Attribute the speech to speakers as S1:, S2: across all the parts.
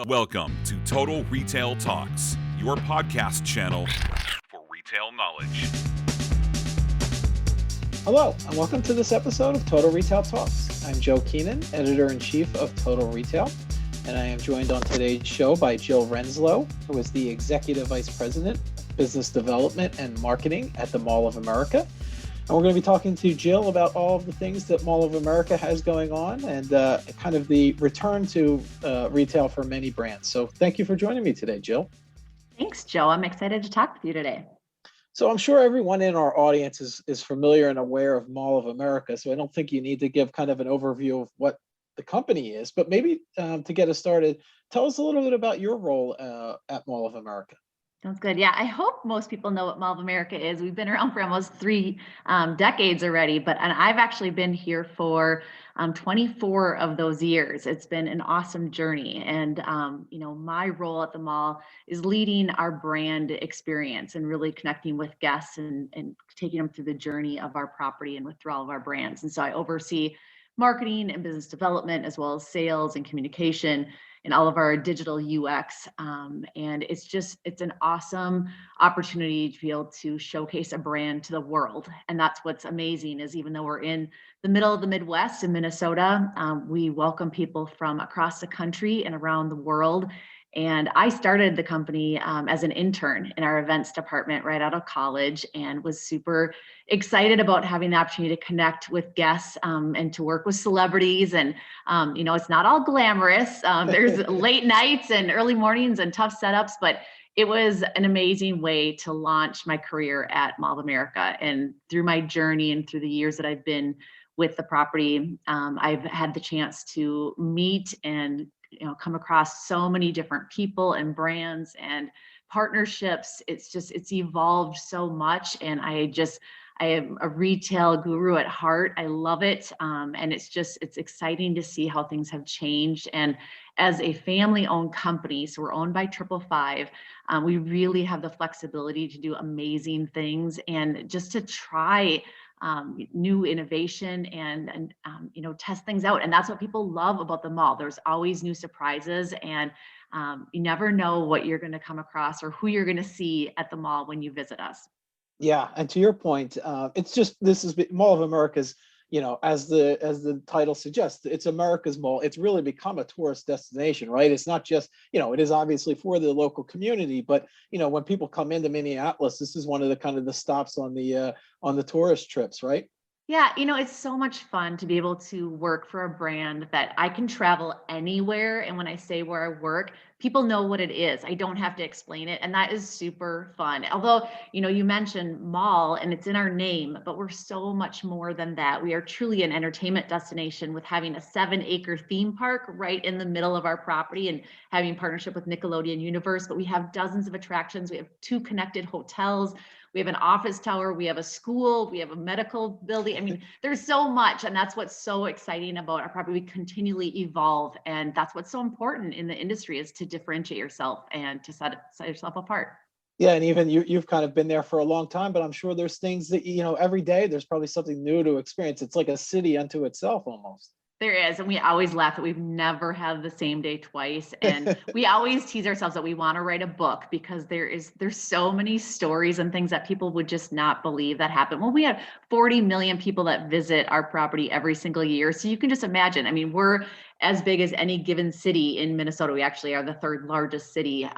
S1: Welcome to Total Retail Talks, your podcast channel for retail knowledge.
S2: Hello, and welcome to this episode of Total Retail Talks. I'm Joe Keenan, Editor-in-Chief of Total Retail, and I am joined on today's show by Jill Renslow, who is the Executive Vice President of Business Development and Marketing at the Mall of America. And we're going to be talking to Jill about all of the things that Mall of America has going on and kind of the return to retail for many brands. So thank you for joining me today, Jill.
S3: Thanks, Joe. I'm excited to talk with you today.
S2: So I'm sure everyone in our audience is familiar and aware of Mall of America. So I don't think you need to give kind of an overview of what the company is, but maybe to get us started, tell us a little bit about your role at Mall of America.
S3: Sounds good. Yeah, I hope most people know what Mall of America is. We've been around for almost three decades already, and I've actually been here for 24 of those years. It's been an awesome journey. And, my role at the mall is leading our brand experience and really connecting with guests and taking them through the journey of our property and through all of our brands. And so I oversee marketing and business development, as well as sales and communication and all of our digital UX. And it's an awesome opportunity to be able to showcase a brand to the world. And that's what's amazing is even though we're in the middle of the Midwest in Minnesota, we welcome people from across the country and around the world. And I started the company as an intern in our events department right out of college and was super excited about having the opportunity to connect with guests and to work with celebrities. And, it's not all glamorous. There's late nights and early mornings and tough setups, but it was an amazing way to launch my career at Mall of America. And through my journey and through the years that I've been with the property, I've had the chance to meet and come across so many different people and brands and partnerships. It's evolved so much. And I am a retail guru at heart. I love it. And it's exciting to see how things have changed. And as a family owned company, so we're owned by 555, we really have the flexibility to do amazing things and just to try new innovation and test things out. And that's what people love about the mall. There's always new surprises and you never know what you're going to come across or who you're going to see at the mall when you visit us.
S2: Yeah, and to your point, this is Mall of America's, as the title suggests, it's America's mall. It's really become a tourist destination, right? It's not just, it is obviously for the local community, but when people come into Minneapolis, this is one of the kind of the stops on the tourist trips, right?
S3: Yeah, it's so much fun to be able to work for a brand that I can travel anywhere. And when I say where I work, people know what it is. I don't have to explain it. And that is super fun. Although, you mentioned mall and it's in our name, but we're so much more than that. We are truly an entertainment destination with having a 7-acre theme park right in the middle of our property and having partnership with Nickelodeon Universe. But we have dozens of attractions. We have 2 connected hotels. We have an office tower, we have a school, we have a medical building. I mean, there's so much, and that's what's so exciting about our property. We continually evolve, and that's what's so important in the industry is to differentiate yourself and to set yourself apart.
S2: Yeah, and even you've kind of been there for a long time, but I'm sure there's things that, every day there's probably something new to experience. It's like a city unto itself almost.
S3: There is, and we always laugh that we've never had the same day twice. And we always tease ourselves that we want to write a book because there's so many stories and things that people would just not believe that happen. Well, we have 40 million people that visit our property every single year. So you can just imagine, we're as big as any given city in Minnesota. We actually are the 3rd largest city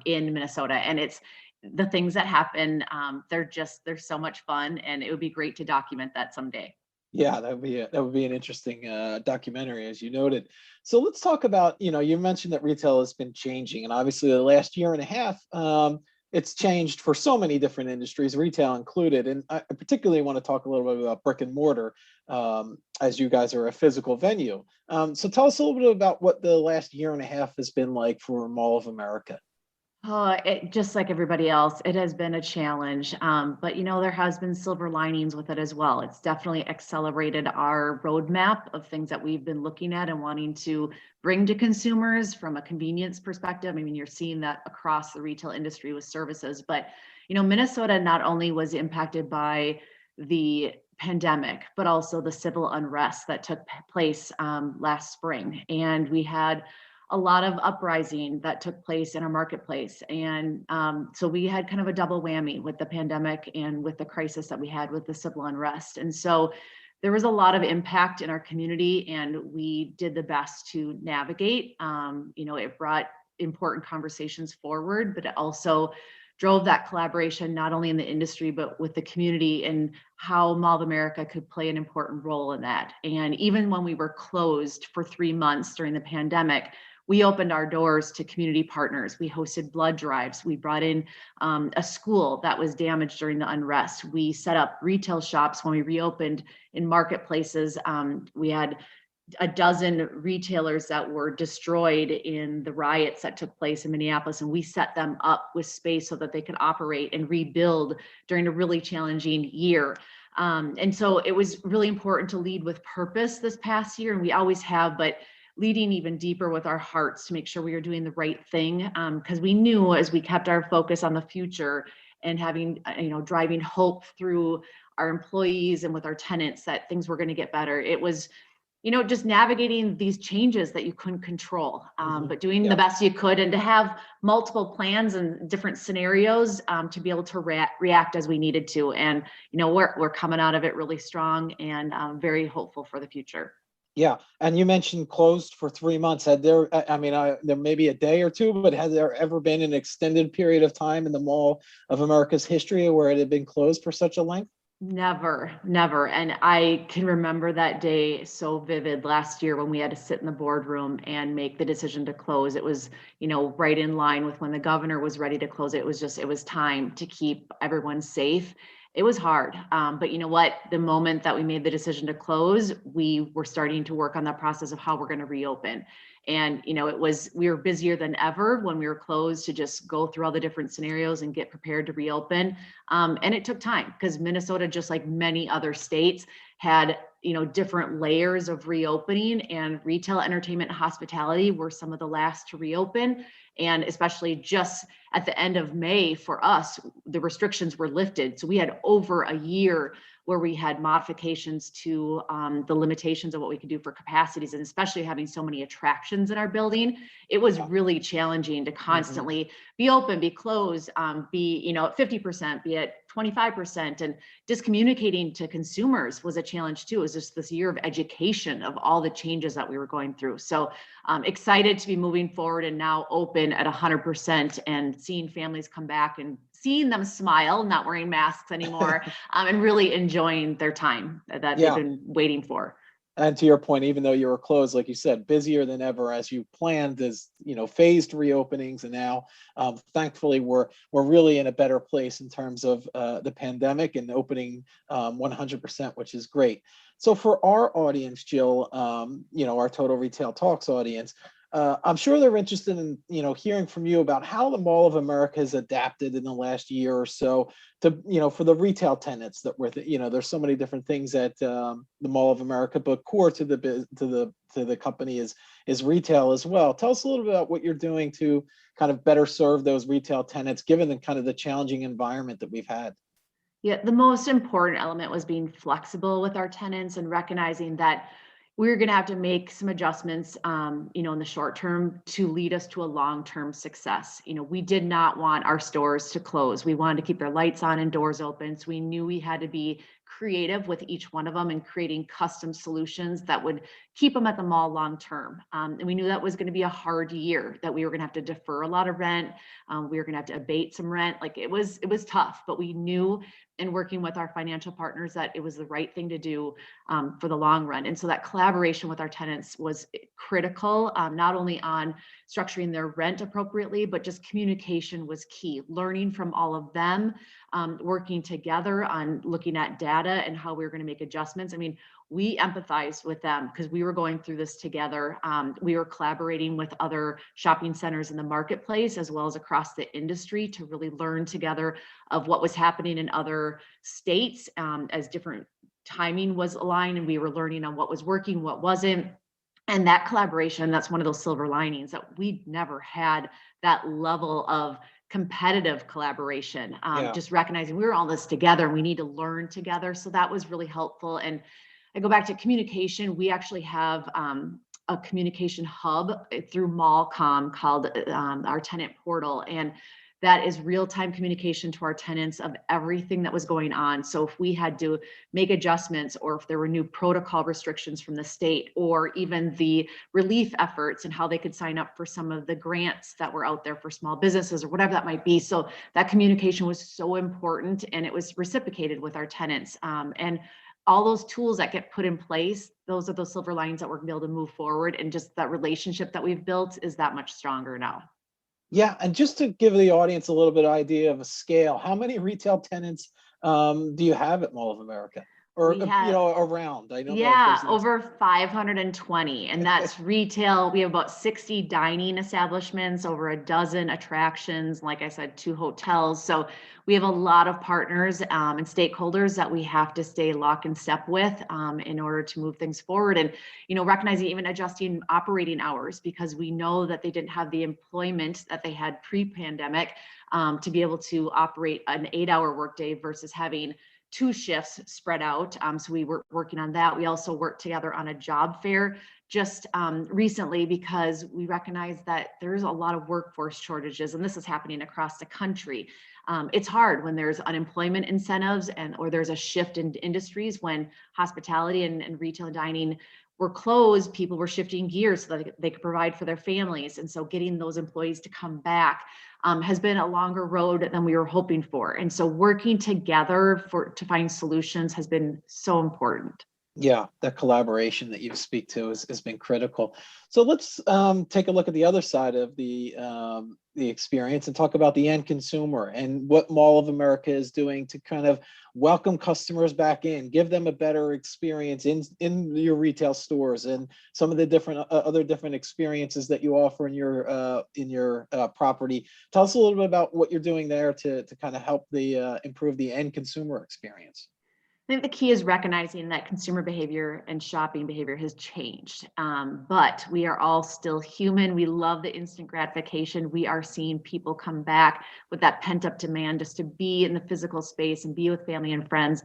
S3: in Minnesota. And it's the things that happen. They're so much fun, and it would be great to document that someday.
S2: Yeah, that would be an interesting documentary, as you noted. So let's talk about, you mentioned that retail has been changing, and obviously the last year and a half, it's changed for so many different industries, retail included. And I particularly want to talk a little bit about brick-and-mortar, as you guys are a physical venue. So tell us a little bit about what the last year and a half has been like for Mall of America.
S3: Just like everybody else, it has been a challenge, but there has been silver linings with it as well. It's definitely accelerated our roadmap of things that we've been looking at and wanting to bring to consumers from a convenience perspective. You're seeing that across the retail industry with services, but Minnesota not only was impacted by the pandemic, but also the civil unrest that took place last spring, and we had a lot of uprising that took place in our marketplace. And so we had kind of a double whammy with the pandemic and with the crisis that we had with the civil unrest. And so there was a lot of impact in our community, and we did the best to navigate. It brought important conversations forward, but it also drove that collaboration, not only in the industry, but with the community, and how Mall of America could play an important role in that. And even when we were closed for 3 months during the pandemic, we opened our doors to community partners. We hosted blood drives. We brought in a school that was damaged during the unrest. We set up retail shops when we reopened in marketplaces. We had a dozen retailers that were destroyed in the riots that took place in Minneapolis, and we set them up with space so that they could operate and rebuild during a really challenging year. And so it was really important to lead with purpose this past year, and we always have, but leading even deeper with our hearts to make sure we are doing the right thing, because we knew as we kept our focus on the future and having, driving hope through our employees and with our tenants, that things were going to get better. It was just navigating these changes that you couldn't control, but doing the best you could, and to have multiple plans and different scenarios to be able to react as we needed to. And, we're coming out of it really strong, and very hopeful for the future.
S2: Yeah. And you mentioned closed for 3 months. There may be a day or two, but has there ever been an extended period of time in the Mall of America's history where it had been closed for such a length?
S3: Never. And I can remember that day so vivid last year when we had to sit in the boardroom and make the decision to close. It was, right in line with when the governor was ready to close. It was time to keep everyone safe. It was hard. But you know what? The moment that we made the decision to close, we were starting to work on that process of how we're going to reopen. And, we were busier than ever when we were closed to just go through all the different scenarios and get prepared to reopen. And it took time because Minnesota, just like many other states, had, different layers of reopening, and retail, entertainment, and hospitality were some of the last to reopen. And especially just at the end of May for us, the restrictions were lifted. So we had over a year where we had modifications to the limitations of what we could do for capacities, and especially having so many attractions in our building, it was really challenging to constantly be open, be closed, be at 50%, be at 25%, and just communicating to consumers was a challenge too. It was just this year of education of all the changes that we were going through. So excited to be moving forward and now open at 100%, and seeing families come back and seeing them smile, not wearing masks anymore, and really enjoying their time that they've been waiting for.
S2: And to your point, even though you were closed, like you said, busier than ever as you planned, as phased reopenings, and now thankfully we're really in a better place in terms of the pandemic and opening 100%, which is great. So for our audience, Jill, our Total Retail Talks audience, I'm sure they're interested in, hearing from you about how the Mall of America has adapted in the last year or so to, for the retail tenants that were, there's so many different things at the Mall of America, but core to the company is retail as well. Tell us a little bit about what you're doing to kind of better serve those retail tenants, given the kind of the challenging environment that we've had.
S3: Yeah, the most important element was being flexible with our tenants and recognizing that we're going to have to make some adjustments, in the short term to lead us to a long-term success. We did not want our stores to close. We wanted to keep their lights on and doors open. So we knew we had to be creative with each one of them and creating custom solutions that would keep them at the mall long-term. And we knew that was going to be a hard year, that we were going to have to defer a lot of rent. We were going to have to abate some rent. Like it was tough, but we knew in working with our financial partners that it was the right thing to do for the long run. And so that collaboration with our tenants was critical, not only on structuring their rent appropriately, but just communication was key. Learning from all of them, working together on looking at data and how we were going to make adjustments. I mean, we empathized with them because we were going through this together. We were collaborating with other shopping centers in the marketplace, as well as across the industry, to really learn together of what was happening in other states, as different timing was aligned, and we were learning on what was working, what wasn't. And that collaboration, that's one of those silver linings, that we never had that level of competitive collaboration, just recognizing we were all this together and we need to learn together. So that was really helpful. And I go back to communication. We actually have a communication hub through Mallcom called our tenant portal. And that is real-time communication to our tenants of everything that was going on. So if we had to make adjustments, or if there were new protocol restrictions from the state, or even the relief efforts and how they could sign up for some of the grants that were out there for small businesses or whatever that might be. So that communication was so important, and it was reciprocated with our tenants. And all those tools that get put in place, those are those silver linings that we're gonna be able to move forward. And just that relationship that we've built is that much stronger now.
S2: Yeah, and just to give the audience a little bit of idea of a scale, how many retail tenants do you have at Mall of America, or
S3: We have,
S2: around? I don't know if
S3: yeah,
S2: there's
S3: over 520, and that's retail. We have about 60 dining establishments, over a dozen attractions, like I said, 2 hotels. So we have a lot of partners and stakeholders that we have to stay lock and step with in order to move things forward. And, recognizing, even adjusting operating hours, because we know that they didn't have the employment that they had pre-pandemic to be able to operate an 8-hour workday versus having 2 shifts spread out. So we were working on that. We also worked together on a job fair just recently, because we recognize that there's a lot of workforce shortages, and this is happening across the country. It's hard when there's unemployment incentives or there's a shift in industries. When hospitality and retail and dining were closed, people were shifting gears so that they could provide for their families. And so getting those employees to come back has been a longer road than we were hoping for. And so working together to find solutions has been so important.
S2: Yeah, that collaboration that you speak to has been critical. So let's take a look at the other side of the experience and talk about the end consumer and what Mall of America is doing to kind of welcome customers back in, give them a better experience in your retail stores, and some of the different other different experiences that you offer in your property. Tell us a little bit about what you're doing there to kind of help improve the end consumer experience.
S3: I think the key is recognizing that consumer behavior and shopping behavior has changed, but we are all still human. We love the instant gratification. We are seeing people come back with that pent-up demand just to be in the physical space and be with family and friends.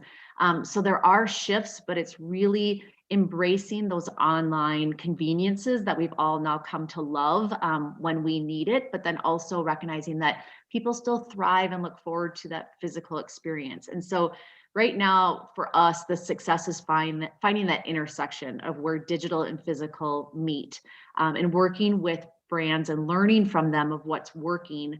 S3: So there are shifts, but it's really embracing those online conveniences that we've all now come to love when we need it, but then also recognizing that people still thrive and look forward to that physical experience. And so right now, for us, the success is finding that intersection of where digital and physical meet, and working with brands and learning from them of what's working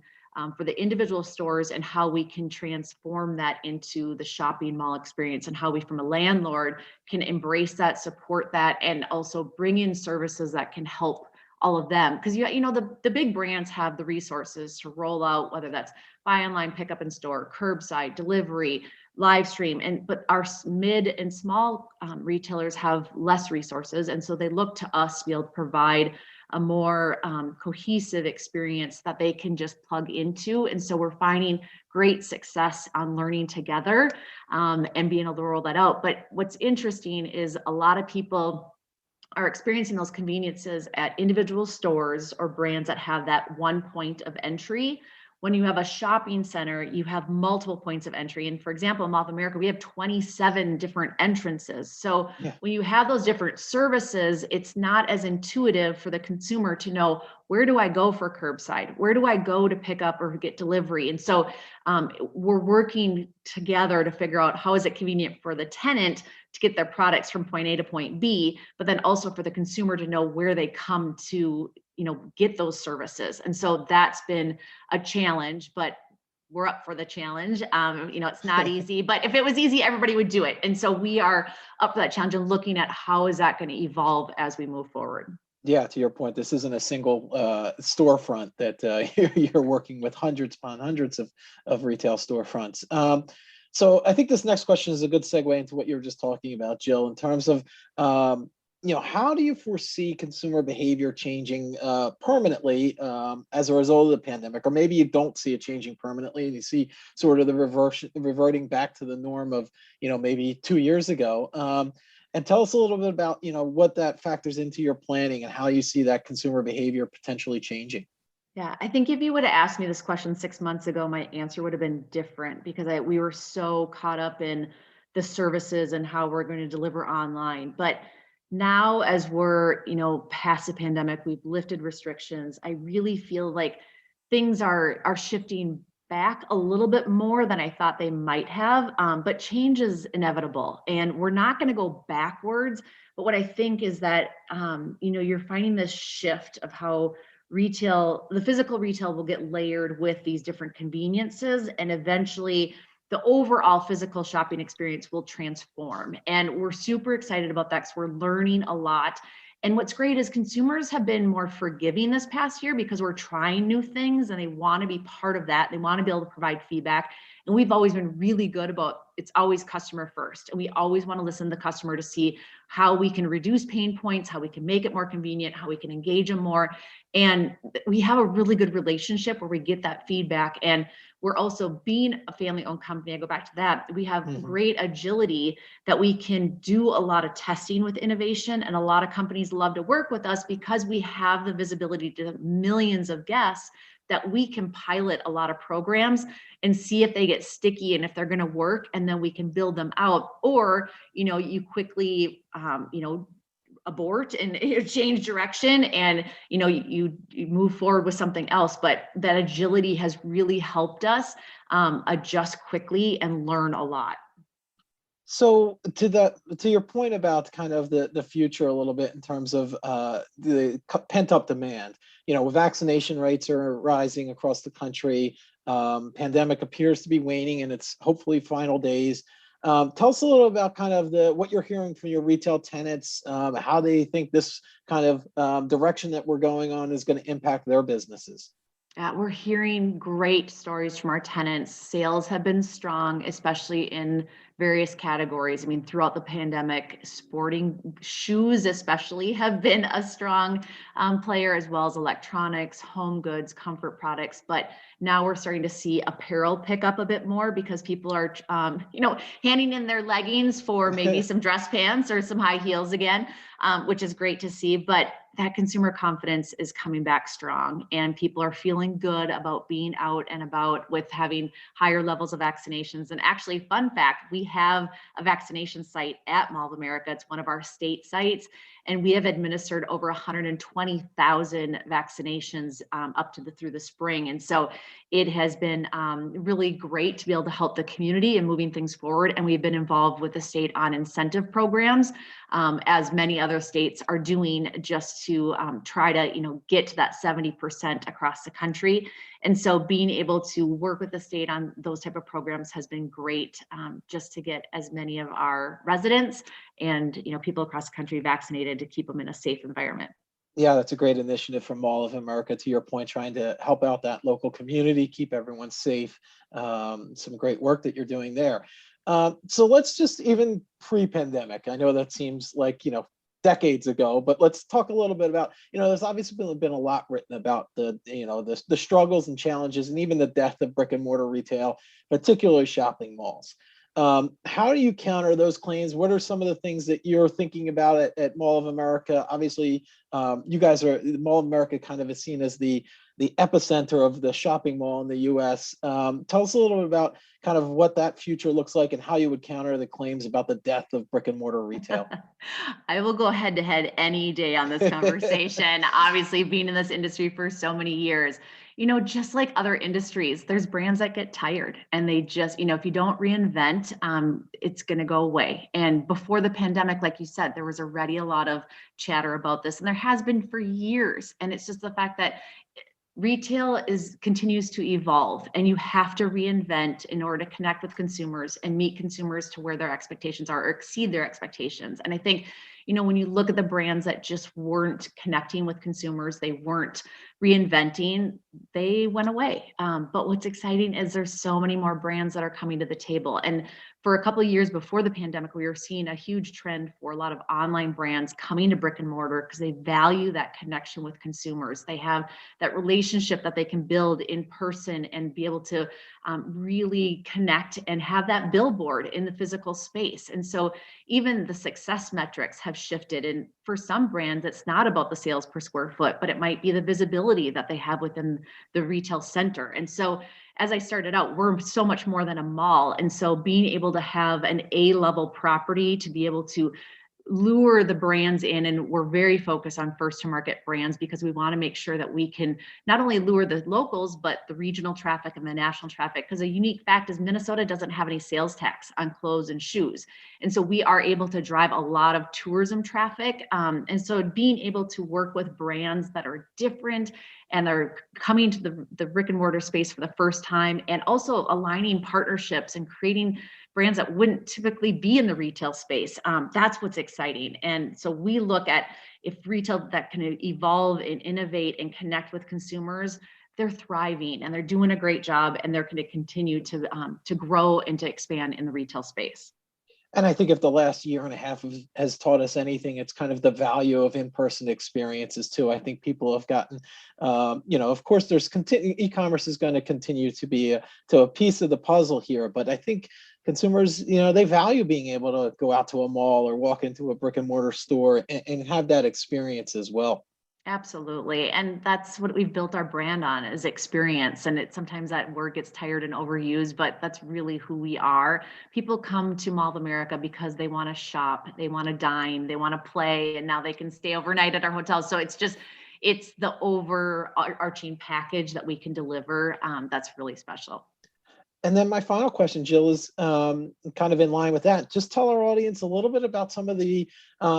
S3: for the individual stores, and how we can transform that into the shopping mall experience, and how we, from a landlord, can embrace that, support that, and also bring in services that can help all of them. Because the big brands have the resources to roll out, whether that's buy online, pick up in store, curbside delivery, live stream, but our mid and small retailers have less resources, and so they look to us to be able to provide a more cohesive experience that they can just plug into. And so we're finding great success on learning together and being able to roll that out. But what's interesting is a lot of people are experiencing those conveniences at individual stores or brands that have that one point of entry. When you have a shopping center, you have multiple points of entry. And for example, in Mall of America, we have 27 different entrances. So when you have those different services, it's not as intuitive for the consumer to know, where do I go for curbside? Where do I go to pick up or get delivery? And so we're working together to figure out how is it convenient for the tenant to get their products from point A to point B, but then also for the consumer to know where they come to get those services. And so that's been a challenge, but we're up for the challenge. It's not easy, but if it was easy, everybody would do it. And so we are up for that challenge and looking at how is that going to evolve as we move forward.
S2: Yeah, to your point, this isn't a single storefront that you're working with hundreds upon hundreds of retail storefronts. So I think this next question is a good segue into what you were just talking about, Jill, in terms of how do you foresee consumer behavior changing permanently as a result of the pandemic? Or maybe you don't see it changing permanently and you see sort of the reverting back to the norm of, maybe 2 years ago. And tell us a little bit about, what that factors into your planning and how you see that consumer behavior potentially changing.
S3: Yeah, I think if you would have asked me this question 6 months ago, my answer would have been different, because we were so caught up in the services and how we're going to deliver online. But now as we're, past the pandemic, we've lifted restrictions. I really feel like things are shifting back a little bit more than I thought they might have. But change is inevitable and we're not going to go backwards. But what I think is that, you're finding this shift of how the physical retail will get layered with these different conveniences, and eventually the overall physical shopping experience will transform. And we're super excited about that because we're learning a lot. And what's great is consumers have been more forgiving this past year because we're trying new things and they want to be part of that. They want to be able to provide feedback. And we've always been really good about, it's always customer first. And we always want to listen to the customer to see how we can reduce pain points, how we can make it more convenient, how we can engage them more. And we have a really good relationship where we get that feedback. And we're also, being a family-owned company, I go back to that, we have great agility that we can do a lot of testing with innovation. And a lot of companies love to work with us because we have the visibility to millions of guests that we can pilot a lot of programs and see if they get sticky and if they're going to work, and then we can build them out. Or, you quickly, abort and change direction, and you move forward with something else. But that agility has really helped us adjust quickly and learn a lot.
S2: So to your point about kind of the future a little bit in terms of the pent up demand, vaccination rates are rising across the country. Pandemic appears to be waning and it's hopefully final days. Tell us a little about kind of what you're hearing from your retail tenants, how they think this kind of direction that we're going on is going to impact their businesses.
S3: We're hearing great stories from our tenants. Sales have been strong, especially in various categories. I mean, throughout the pandemic, sporting shoes especially have been a strong player, as well as electronics, home goods, comfort products. But now we're starting to see apparel pick up a bit more because people are, handing in their leggings for maybe some dress pants or some high heels again, which is great to see. But that consumer confidence is coming back strong, and people are feeling good about being out and about with having higher levels of vaccinations. And actually, fun fact, we have a vaccination site at Mall of America. It's one of our state sites, and we have administered over 120,000 vaccinations through the spring. And so it has been really great to be able to help the community and moving things forward. And we've been involved with the state on incentive programs, as many other states are doing, just to try to get to that 70% across the country. And so being able to work with the state on those type of programs has been great, just to get as many of our residents and people across the country vaccinated to keep them in a safe environment.
S2: Yeah, that's a great initiative from Mall of America, to your point, trying to help out that local community, keep everyone safe. Some great work that you're doing there. So let's just, even pre-pandemic, I know that seems like, decades ago, but let's talk a little bit about, there's obviously been a lot written about the struggles and challenges and even the death of brick and mortar retail, particularly shopping malls. How do you counter those claims? What are some of the things that you're thinking about at Mall of America? Obviously, you guys Mall of America kind of is seen as the epicenter of the shopping mall in the US. Tell us a little bit about kind of what that future looks like and how you would counter the claims about the death of brick and mortar retail.
S3: I will go head to head any day on this conversation. Obviously, being in this industry for so many years, just like other industries, there's brands that get tired and they just, if you don't reinvent, it's going to go away. And before the pandemic, like you said, there was already a lot of chatter about this, and there has been for years. And it's just the fact that retail continues to evolve, and you have to reinvent in order to connect with consumers and meet consumers to where their expectations are or exceed their expectations. And I think, when you look at the brands that just weren't connecting with consumers, they weren't reinventing, they went away. But what's exciting is there's so many more brands that are coming to the table. And for a couple of years before the pandemic, we were seeing a huge trend for a lot of online brands coming to brick and mortar because they value that connection with consumers. They have that relationship that they can build in person and be able to really connect and have that billboard in the physical space. And so even the success metrics have shifted. And for some brands, it's not about the sales per square foot, but it might be the visibility that they have within the retail center. And so as I started out, we're so much more than a mall. And so being able to have an A-level property to be able to lure the brands in, and we're very focused on first to market brands because we want to make sure that we can not only lure the locals, but the regional traffic and the national traffic. Because a unique fact is Minnesota doesn't have any sales tax on clothes and shoes. And so we are able to drive a lot of tourism traffic. And so being able to work with brands that are different and they're coming to the brick and mortar space for the first time, and also aligning partnerships and creating brands that wouldn't typically be in the retail space. That's what's exciting. And so we look at if retail that can evolve and innovate and connect with consumers, they're thriving and they're doing a great job, and they're going to continue to grow and to expand in the retail space.
S2: And I think if the last year and a half has taught us anything, it's kind of the value of in-person experiences too. I think people have gotten, of course, e-commerce is going to continue to be a piece of the puzzle here, but I think consumers, they value being able to go out to a mall or walk into a brick and mortar store and have that experience as well.
S3: Absolutely. And that's what we've built our brand on, is experience. And sometimes that word gets tired and overused, but that's really who we are. People come to Mall of America because they want to shop, they want to dine, they want to play, and now they can stay overnight at our hotels. So it's the overarching package that we can deliver. That's really special.
S2: And then my final question, Jill, is kind of in line with that. Just tell our audience a little bit about some of the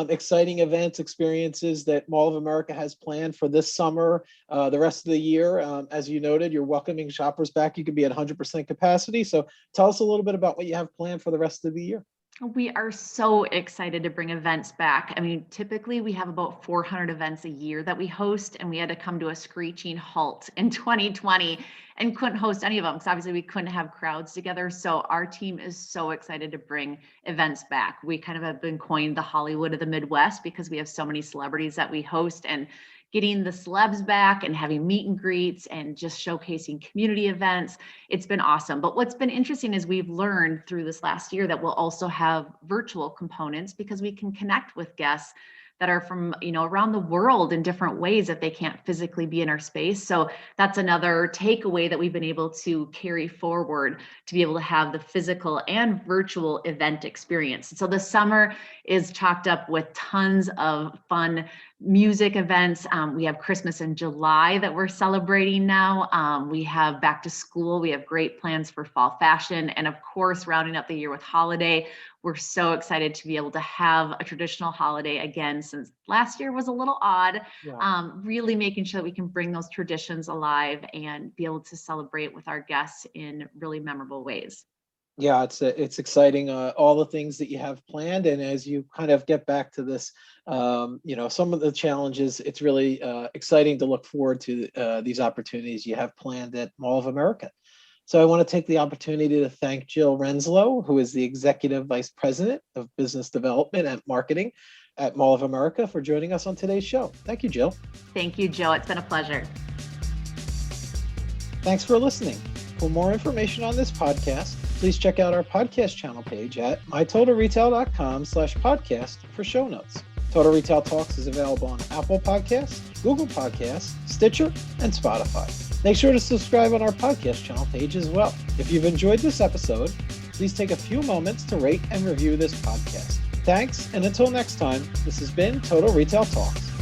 S2: exciting events, experiences that Mall of America has planned for this summer, the rest of the year. As you noted, you're welcoming shoppers back. You could be at 100% capacity. So tell us a little bit about what you have planned for the rest of the year.
S3: We are so excited to bring events back. I mean, typically we have about 400 events a year that we host, and we had to come to a screeching halt in 2020 and couldn't host any of them because obviously we couldn't have crowds together. So our team is so excited to bring events back. We kind of have been coined the Hollywood of the Midwest because we have so many celebrities that we host, and getting the celebs back and having meet and greets and just showcasing community events. It's been awesome. But what's been interesting is we've learned through this last year that we'll also have virtual components because we can connect with guests that are from, around the world in different ways that they can't physically be in our space. So that's another takeaway that we've been able to carry forward, to be able to have the physical and virtual event experience. So the summer is chalked up with tons of fun music events. We have Christmas in July that we're celebrating now. We have back to school. We have great plans for fall fashion. And of course, rounding up the year with holiday. We're so excited to be able to have a traditional holiday again, since last year was a little odd. Yeah. Really making sure that we can bring those traditions alive and be able to celebrate with our guests in really memorable ways.
S2: Yeah, it's exciting, all the things that you have planned. And as you kind of get back to this, some of the challenges, it's really exciting to look forward to these opportunities you have planned at Mall of America. So I want to take the opportunity to thank Jill Renslow, who is the Executive Vice President of Business Development and Marketing at Mall of America, for joining us on today's show. Thank you, Jill.
S3: Thank you, Joe. It's been a pleasure.
S2: Thanks for listening. For more information on this podcast, please check out our podcast channel page at mytotalretail.com/podcast for show notes. Total Retail Talks is available on Apple Podcasts, Google Podcasts, Stitcher, and Spotify. Make sure to subscribe on our podcast channel page as well. If you've enjoyed this episode, please take a few moments to rate and review this podcast. Thanks, and until next time, this has been Total Retail Talks.